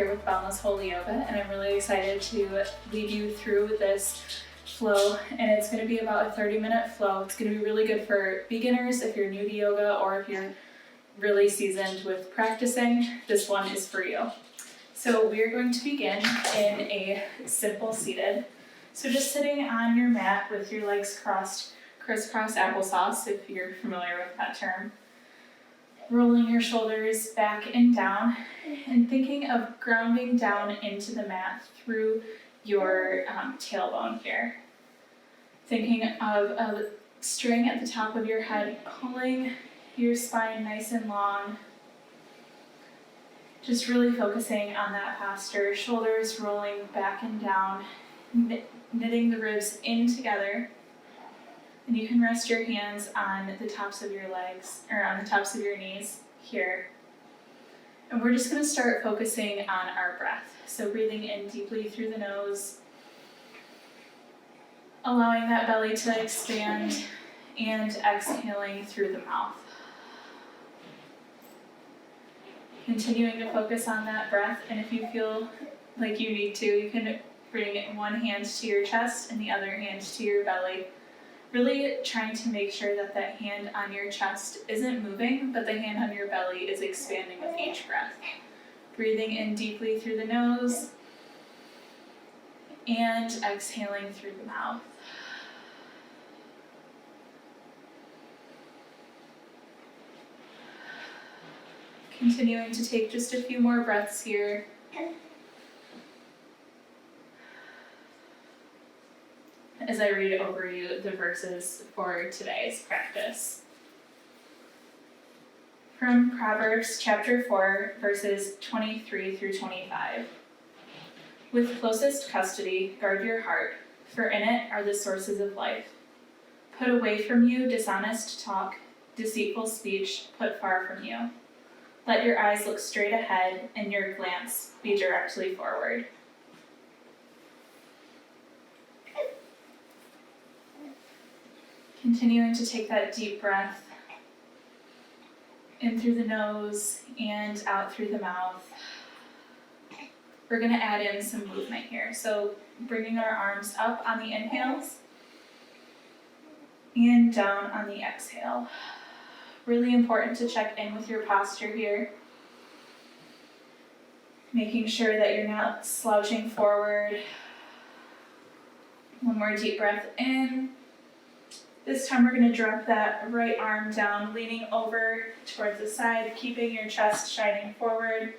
here with Boundless Holy Yoga, and I'm really excited to lead you through this flow, and it's going to be about a 30-minute flow. It's going to be really good for beginners if you're new to yoga, or if you're really seasoned with practicing. This one is for you. So we are going to begin in a simple seated. So just sitting on your mat with your legs crossed, crisscross applesauce, if you're familiar with that term. Rolling your shoulders back and down, and thinking of grounding down into the mat through your tailbone here. Thinking of a string at the top of your head, pulling your spine nice and long. Just really focusing on that posture, shoulders rolling back and down, knitting the ribs in together. And you can rest your hands on the tops of your legs, or on the tops of your knees here. And we're just going to start focusing on our breath. So breathing in deeply through the nose, allowing that belly to expand, and exhaling through the mouth. Continuing to focus on that breath, and if you feel like you need to, you can bring one hand to your chest and the other hand to your belly. Really trying to make sure that that hand on your chest isn't moving, but the hand on your belly is expanding with each breath. Breathing in deeply through the nose and exhaling through the mouth. Continuing to take just a few more breaths here. As I read over you the verses for today's practice. From Proverbs chapter 4, verses 23 through 25. With closest custody, guard your heart, for in it are the sources of life. Put away from you dishonest talk, deceitful speech, put far from you. Let your eyes look straight ahead, and your glance be directly forward. Continuing to take that deep breath in through the nose and out through the mouth. We're going to add in some movement here. So bringing our arms up on the inhales and down on the exhale. Really important to check in with your posture here. Making sure that you're not slouching forward. One more deep breath in. This time we're going to drop that right arm down, leaning over towards the side, keeping your chest shining forward.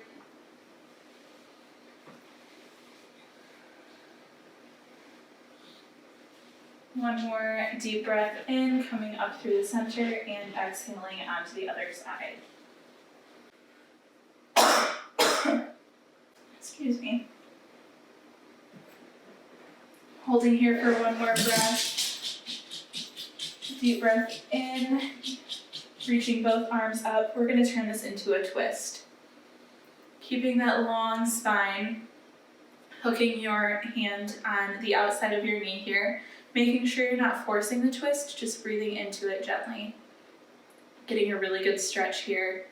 One more deep breath in, coming up through the center, and exhaling onto the other side. Excuse me. Holding here for one more breath. Deep breath in, reaching both arms up. We're going to turn this into a twist. Keeping that long spine, hooking your hand on the outside of your knee here, making sure you're not forcing the twist, just breathing into it gently. Getting a really good stretch here.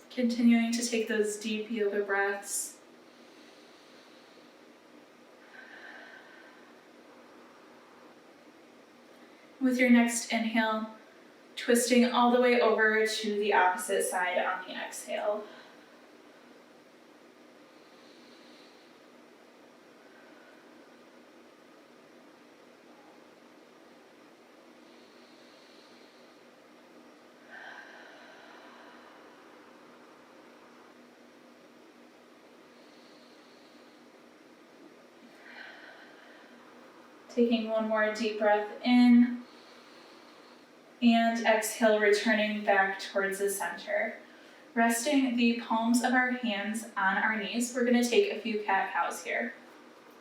Continuing to take those deep yoga breaths. With your next inhale, twisting all the way over to the opposite side on the exhale. Taking one more deep breath in. And exhale, returning back towards the center. Resting the palms of our hands on our knees, we're going to take a few cat-cows here.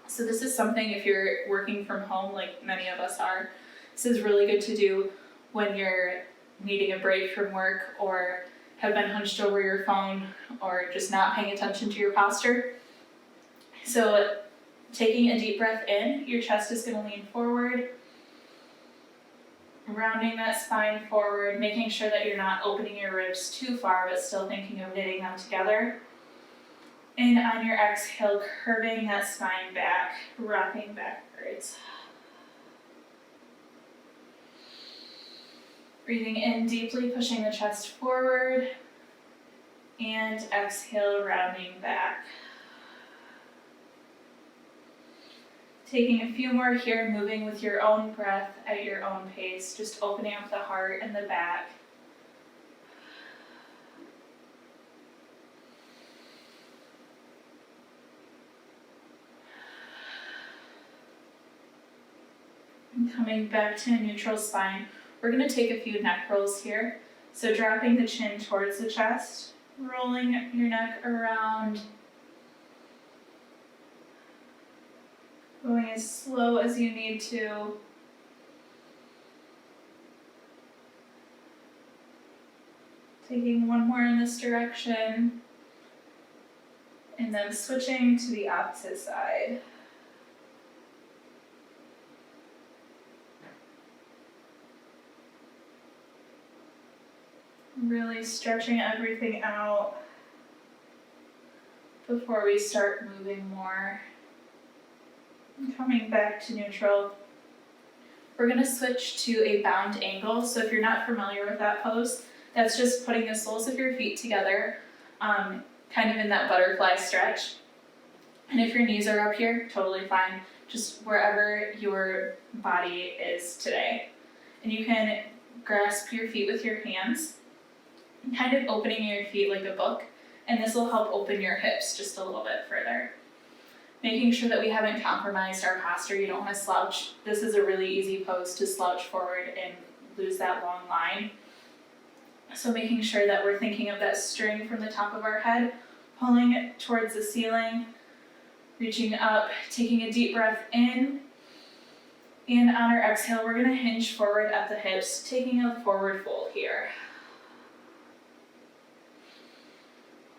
So this is something, if you're working from home like many of us are, this is really good to do when you're needing a break from work, or have been hunched over your phone, or just not paying attention to your posture. So taking a deep breath in, your chest is going to lean forward. rounding that spine forward, making sure that you're not opening your ribs too far, but still thinking of knitting them together. And on your exhale, curving that spine back, rocking backwards. Breathing in deeply, pushing the chest forward, and exhale, rounding back. Taking a few more here, moving with your own breath at your own pace, just opening up the heart and the back. And coming back to a neutral spine, we're going to take a few neck rolls here. So dropping the chin towards the chest, rolling your neck around, going as slow as you need to. Taking one more in this direction, and then switching to the opposite side. Really stretching everything out before we start moving more. And coming back to neutral. We're going to switch to a bound angle. So if you're not familiar with that pose, that's just putting the soles of your feet together, kind of in that butterfly stretch. And if your knees are up here, totally fine, just wherever your body is today. And you can grasp your feet with your hands, kind of opening your feet like a book, and this will help open your hips just a little bit further. Making sure that we haven't compromised our posture. You don't want to slouch. This is a really easy pose to slouch forward and lose that long line. So making sure that we're thinking of that string from the top of our head, pulling it towards the ceiling, reaching up, taking a deep breath in, and on our exhale, we're going to hinge forward at the hips, taking a forward fold here.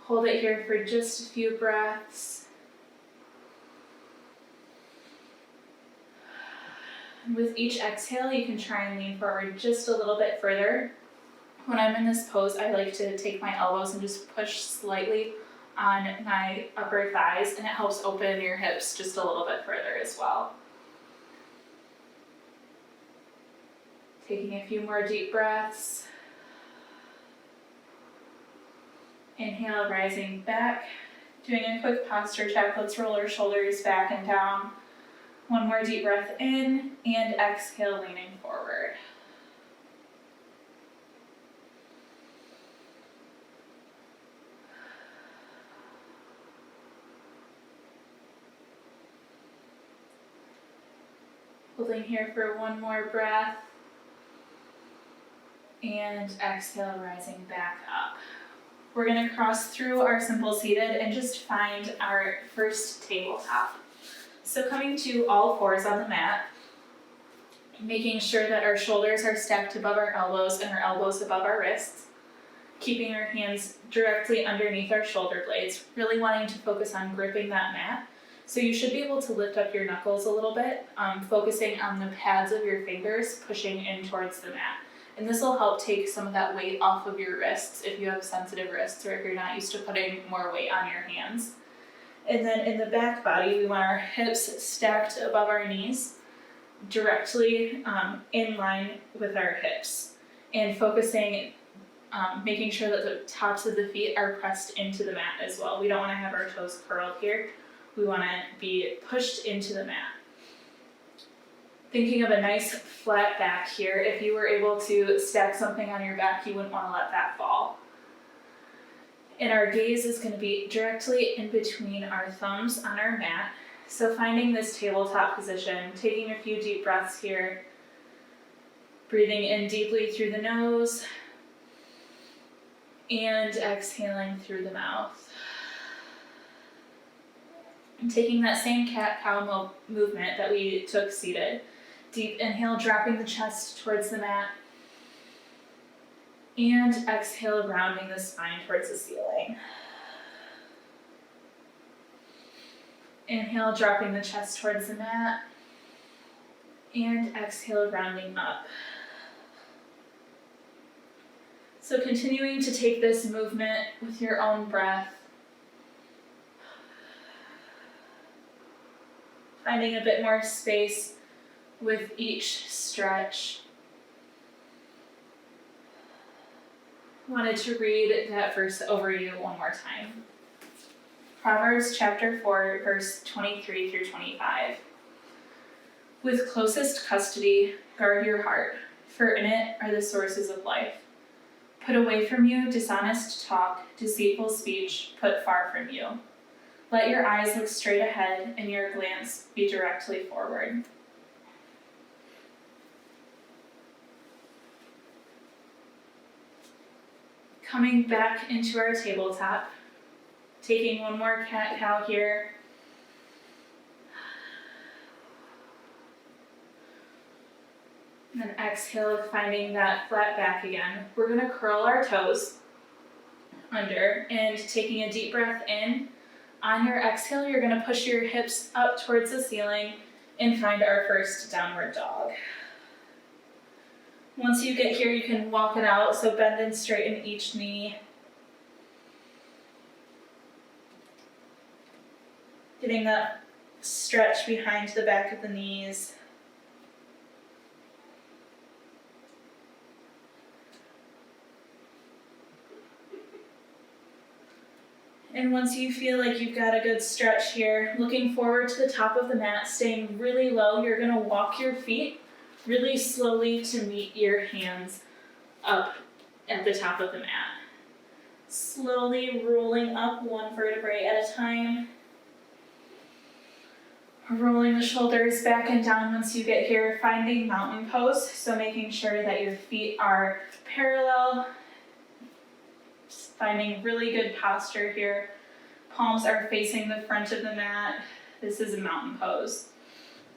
Hold it here for just a few breaths. And with each exhale, you can try and lean forward just a little bit further. When I'm in this pose, I like to take my elbows and just push slightly on my upper thighs, and it helps open your hips just a little bit further as well. Taking a few more deep breaths. Inhale, rising back. Doing a quick posture check. Let's roll our shoulders back and down. One more deep breath in, and exhale, leaning forward. Holding here for one more breath, and exhale, rising back up. We're going to cross through our simple seated and just find our first tabletop. So coming to all fours on the mat, making sure that our shoulders are stacked above our elbows and our elbows above our wrists, keeping our hands directly underneath our shoulder blades, really wanting to focus on gripping that mat. So you should be able to lift up your knuckles a little bit, focusing on the pads of your fingers, pushing in towards the mat. And this will help take some of that weight off of your wrists if you have sensitive wrists or if you're not used to putting more weight on your hands. And then in the back body, we want our hips stacked above our knees, directly in line with our hips. And focusing, making sure that the tops of the feet are pressed into the mat as well. We don't want to have our toes curled here. We want to be pushed into the mat. Thinking of a nice flat back here. If you were able to stack something on your back, you wouldn't want to let that fall. And our gaze is going to be directly in between our thumbs on our mat. So finding this tabletop position, taking a few deep breaths here, breathing in deeply through the nose, and exhaling through the mouth. And taking that same cat-cow movement that we took seated. Deep inhale, dropping the chest towards the mat. And exhale, rounding the spine towards the ceiling. Inhale, dropping the chest towards the mat. And exhale, rounding up. So continuing to take this movement with your own breath, finding a bit more space with each stretch. Wanted to read that verse over you one more time. Proverbs chapter 4, verse 23 through 25. With closest custody, guard your heart, for in it are the sources of life. Put away from you dishonest talk, deceitful speech, put far from you. Let your eyes look straight ahead and your glance be directly forward. Coming back into our tabletop, taking one more cat-cow here. And then exhale, finding that flat back again. We're gonna curl our toes under and taking a deep breath in. On your exhale, you're gonna push your hips up towards the ceiling and find our first downward dog. Once you get here, you can walk it out, so bend and straighten each knee. Getting that stretch behind the back of the knees. And once you feel like you've got a good stretch here, looking forward to the top of the mat, staying really low, you're gonna walk your feet really slowly to meet your hands up at the top of the mat. Slowly rolling up one vertebrae at a time. Rolling the shoulders back and down once you get here, finding mountain pose, so making sure that your feet are parallel. Finding really good posture here. Palms are facing the front of the mat. This is a mountain pose.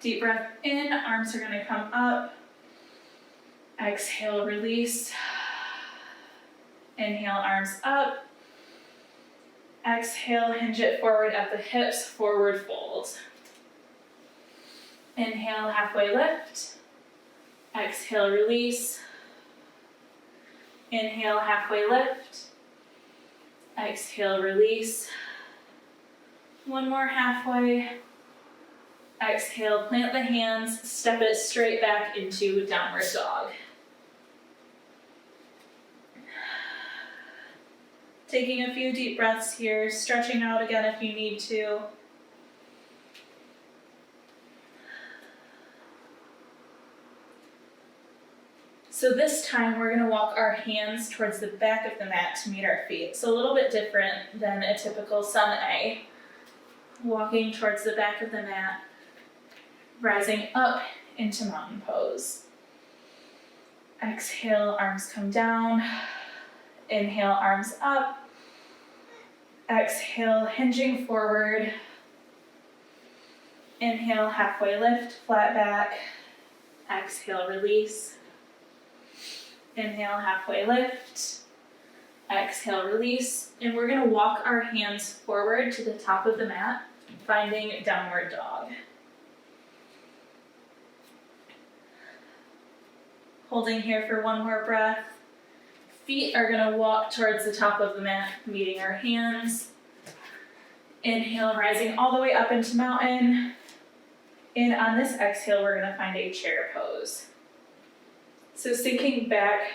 Deep breath in, arms are gonna come up. Exhale, release. Inhale, arms up. Exhale, hinge it forward at the hips, forward fold. Inhale, halfway lift. Exhale, release. Inhale, halfway lift. Exhale, release. One more halfway. Exhale, plant the hands, step it straight back into downward dog. Taking a few deep breaths here, stretching out again if you need to. So this time we're gonna walk our hands towards the back of the mat to meet our feet. So a little bit different than a typical sun A. Walking towards the back of the mat, rising up into mountain pose. Exhale, arms come down. Inhale, arms up. Exhale, hinging forward. Inhale, halfway lift, flat back. Exhale, release. Inhale, halfway lift. Exhale, release. And we're gonna walk our hands forward to the top of the mat, finding downward dog. Holding here for one more breath. Feet are gonna walk towards the top of the mat, meeting our hands. Inhale, rising all the way up into mountain. And on this exhale, we're gonna find a chair pose. So sinking back,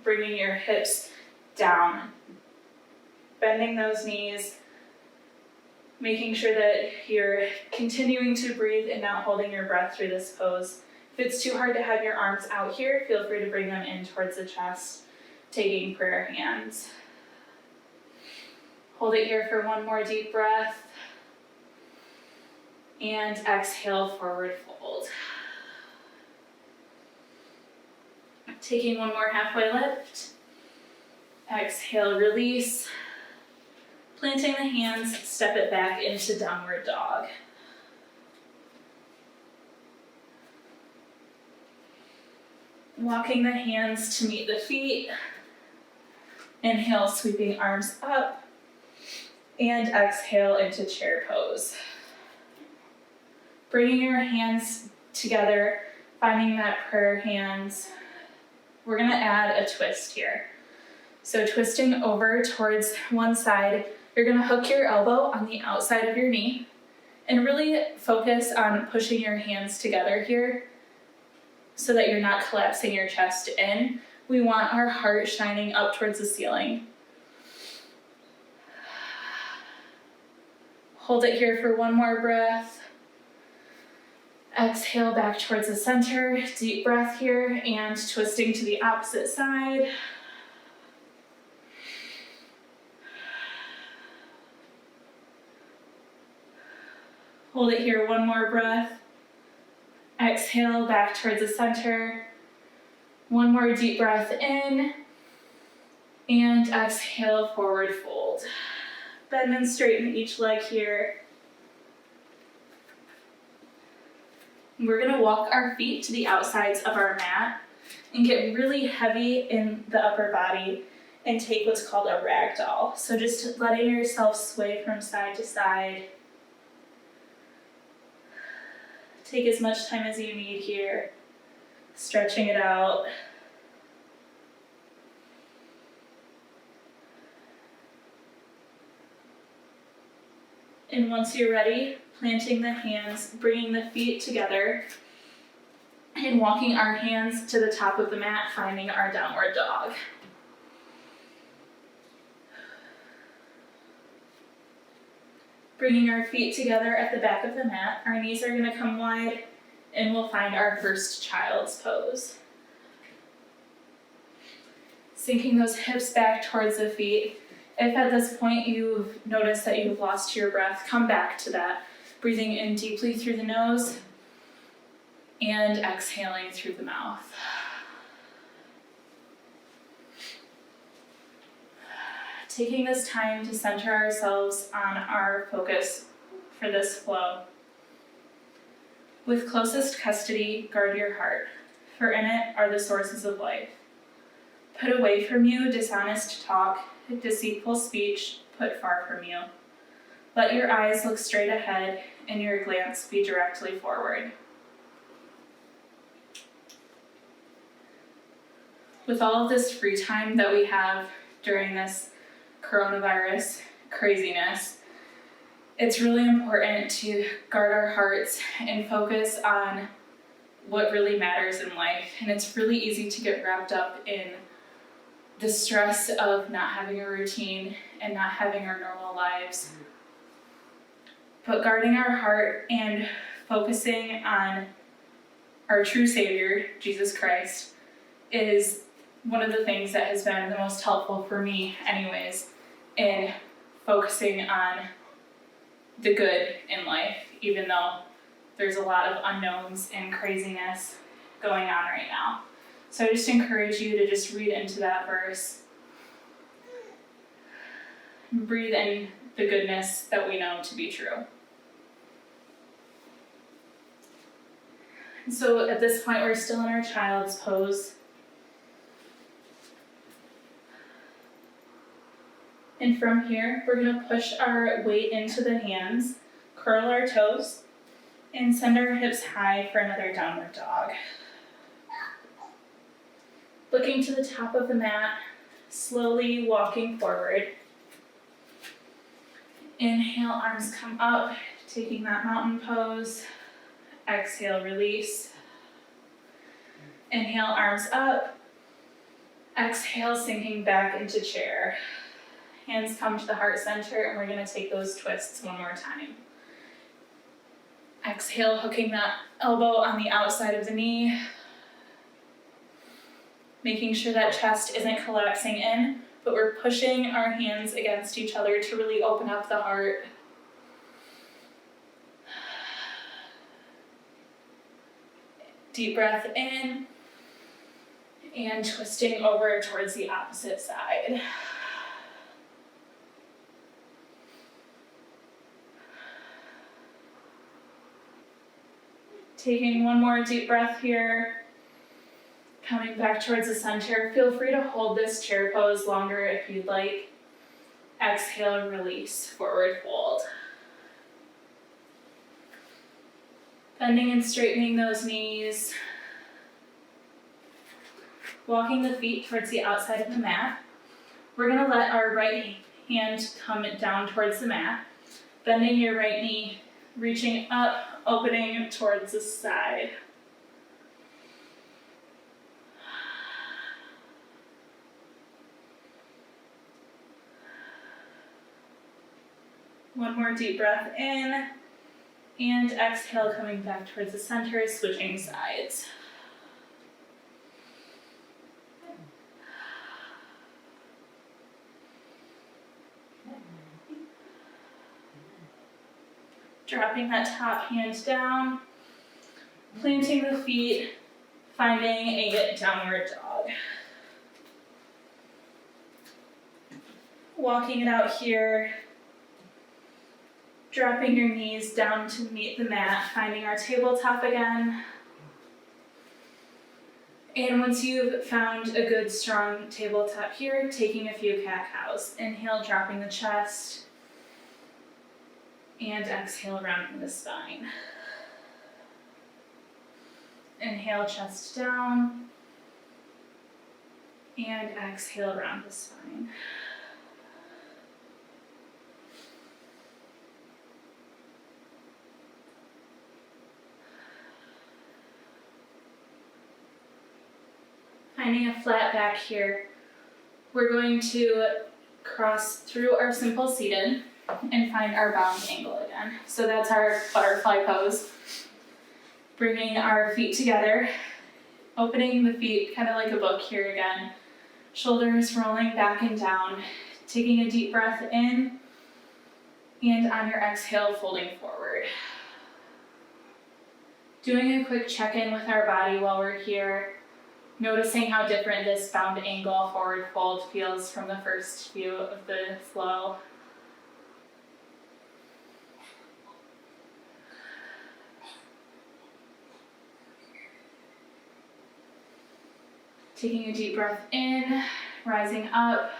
bringing your hips down, bending those knees, making sure that you're continuing to breathe and not holding your breath through this pose. If it's too hard to have your arms out here, feel free to bring them in towards the chest, taking prayer hands. Hold it here for one more deep breath. And exhale, forward fold. Taking one more halfway lift. Exhale, release. Planting the hands, step it back into downward dog. Walking the hands to meet the feet. Inhale, sweeping arms up. And exhale into chair pose. Bringing your hands together, finding that prayer hands. We're gonna add a twist here. So twisting over towards one side, you're gonna hook your elbow on the outside of your knee and really focus on pushing your hands together here so that you're not collapsing your chest in. We want our heart shining up towards the ceiling. Hold it here for one more breath. Exhale back towards the center. Deep breath here and twisting to the opposite side. Hold it here, one more breath. Exhale back towards the center. One more deep breath in. And exhale, forward fold. Bend and straighten each leg here. We're gonna walk our feet to the outsides of our mat and get really heavy in the upper body and take what's called a ragdoll. So just letting yourself sway from side to side. Take as much time as you need here, stretching it out. And once you're ready, planting the hands, bringing the feet together, and walking our hands to the top of the mat, finding our downward dog. Bringing our feet together at the back of the mat, our knees are going to come wide, and we'll find our first child's pose. Sinking those hips back towards the feet. If at this point you've noticed that you've lost your breath, come back to that. Breathing in deeply through the nose and exhaling through the mouth. Taking this time to center ourselves on our focus for this flow. With closest custody, guard your heart, for in it are the sources of life. Put away from you dishonest talk, deceitful speech, put far from you. Let your eyes look straight ahead and your glance be directly forward. With all of this free time that we have during this coronavirus craziness, it's really important to guard our hearts and focus on what really matters in life. And it's really easy to get wrapped up in the stress of not having a routine and not having our normal lives. But guarding our heart and focusing on our true Savior, Jesus Christ, is one of the things that has been the most helpful for me anyways, in focusing on the good in life, even though there's a lot of unknowns and craziness going on right now. So I just encourage you to just read into that verse. Breathe in the goodness that we know to be true. And so at this point, we're still in our child's pose. And from here, we're going to push our weight into the hands, curl our toes, and send our hips high for another downward dog. Looking to the top of the mat, slowly walking forward. Inhale, arms come up, taking that mountain pose. Exhale, release. Inhale, arms up. Exhale, sinking back into chair. Hands come to the heart center, and we're going to take those twists one more time. Exhale, hooking that elbow on the outside of the knee. Making sure that chest isn't collapsing in, but we're pushing our hands against each other to really open up the heart. Deep breath in, and twisting over towards the opposite side. Taking one more deep breath here, coming back towards the center. Feel free to hold this chair pose longer if you'd like. Exhale and release, forward fold. Bending and straightening those knees. Walking the feet towards the outside of the mat. We're gonna let our right hand come down towards the mat, bending your right knee, reaching up, opening towards the side. One more deep breath in, and exhale, coming back towards the center, switching sides. Dropping that top hand down, planting the feet, finding a downward dog. Walking it out here, dropping your knees down to meet the mat, finding our tabletop again. And once you've found a good strong tabletop here, taking a few cat-cows. Inhale, dropping the chest, and exhale, rounding the spine. Inhale, chest down, and exhale, round the spine. Finding a flat back here, we're going to cross through our simple seated and find our bound angle again. So that's our butterfly pose. Bringing our feet together, opening the feet kind of like a book here again. Shoulders rolling back and down, taking a deep breath in, and on your exhale, folding forward. Doing a quick check-in with our body while we're here. Noticing how different this bound angle forward fold feels from the first view of the flow. Taking a deep breath in, rising up,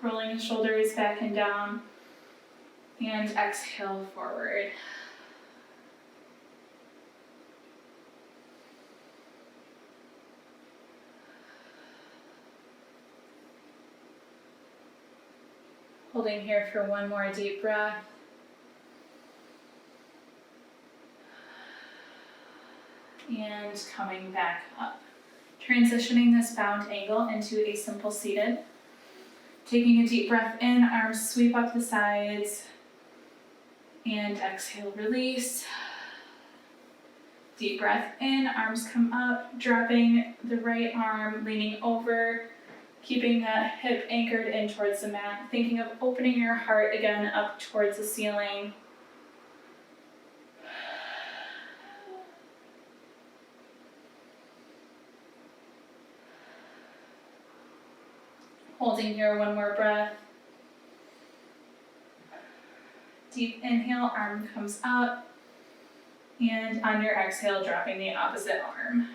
rolling the shoulders back and down, and exhale forward. Holding here for one more deep breath. And coming back up. Transitioning this bound angle into a simple seated. Taking a deep breath in, arms sweep up the sides. And exhale, release. Deep breath in, arms come up, dropping the right arm, leaning over. Keeping that hip anchored in towards the mat, thinking of opening your heart again up towards the ceiling. Holding here, one more breath. Deep inhale, arm comes up, and on your exhale, dropping the opposite arm.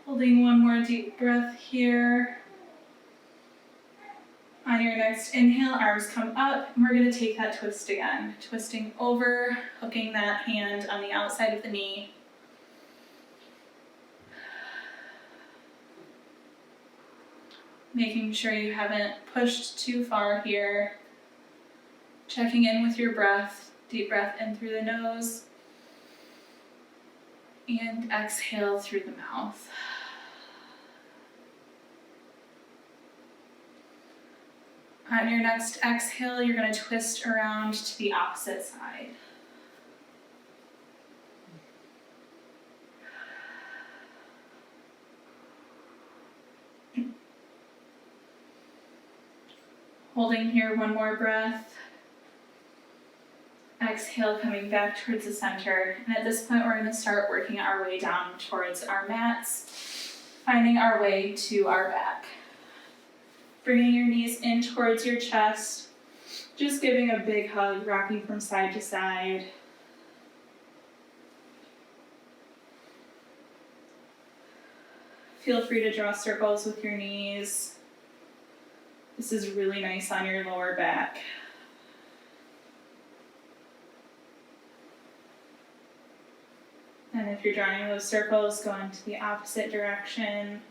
Holding one more deep breath here. On your next inhale, arms come up, and we're going to take that twist again. Twisting over, hooking that hand on the outside of the knee. Making sure you haven't pushed too far here. Checking in with your breath. Deep breath in through the nose. And exhale through the mouth. On your next exhale, you're going to twist around to the opposite side. Holding here, one more breath. Exhale, coming back towards the center. And at this point, we're going to start working our way down towards our mats, finding our way to our back. Bringing your knees in towards your chest, just giving a big hug, rocking from side to side. Feel free to draw circles with your knees. This is really nice on your lower back. And if you're drawing those circles, go into the opposite direction.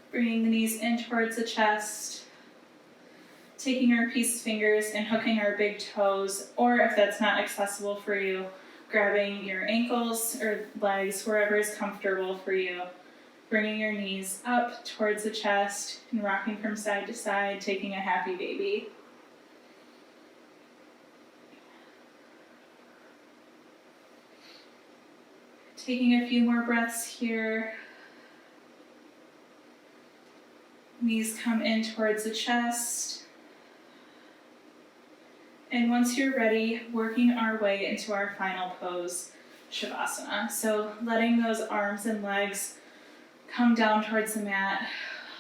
Bringing the knees in towards the chest. Taking our peace fingers and hooking our big toes, or if that's not accessible for you, grabbing your ankles or legs, wherever is comfortable for you. Bringing your knees up towards the chest and rocking from side to side, taking a happy baby. Taking a few more breaths here. Knees come in towards the chest. And once you're ready, working our way into our final pose, Shavasana. So letting those arms and legs come down towards the mat,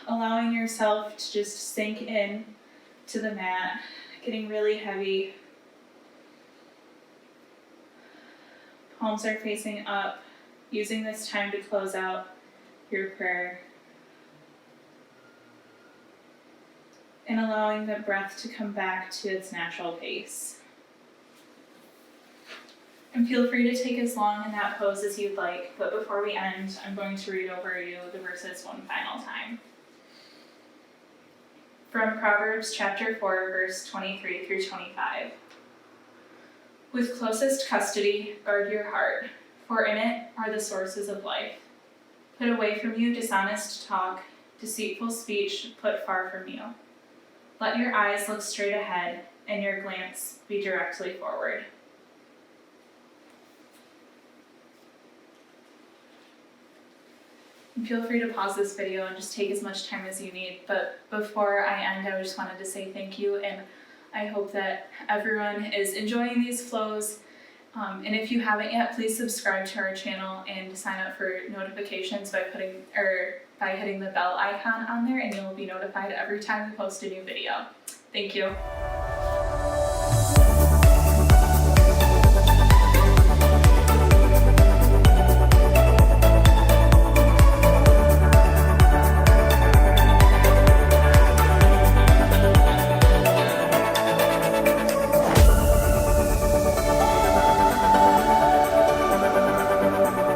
allowing yourself to just sink in to the mat, getting really heavy. Palms are facing up, using this time to close out your prayer. And allowing the breath to come back to its natural pace. And feel free to take as long in that pose as you'd like, but before we end, I'm going to read over you the verses one final time. From Proverbs chapter 4, verse 23 through 25. With closest custody, guard your heart, for in it are the sources of life. Put away from you dishonest talk, deceitful speech put far from you. Let your eyes look straight ahead, and your glance be directly forward. And feel free to pause this video and just take as much time as you need. But before I end, I just wanted to say thank you, and I hope that everyone is enjoying these flows. And if you haven't yet, please subscribe to our channel and sign up for notifications by hitting the bell icon on there, and you'll be notified every time we post a new video. Thank you.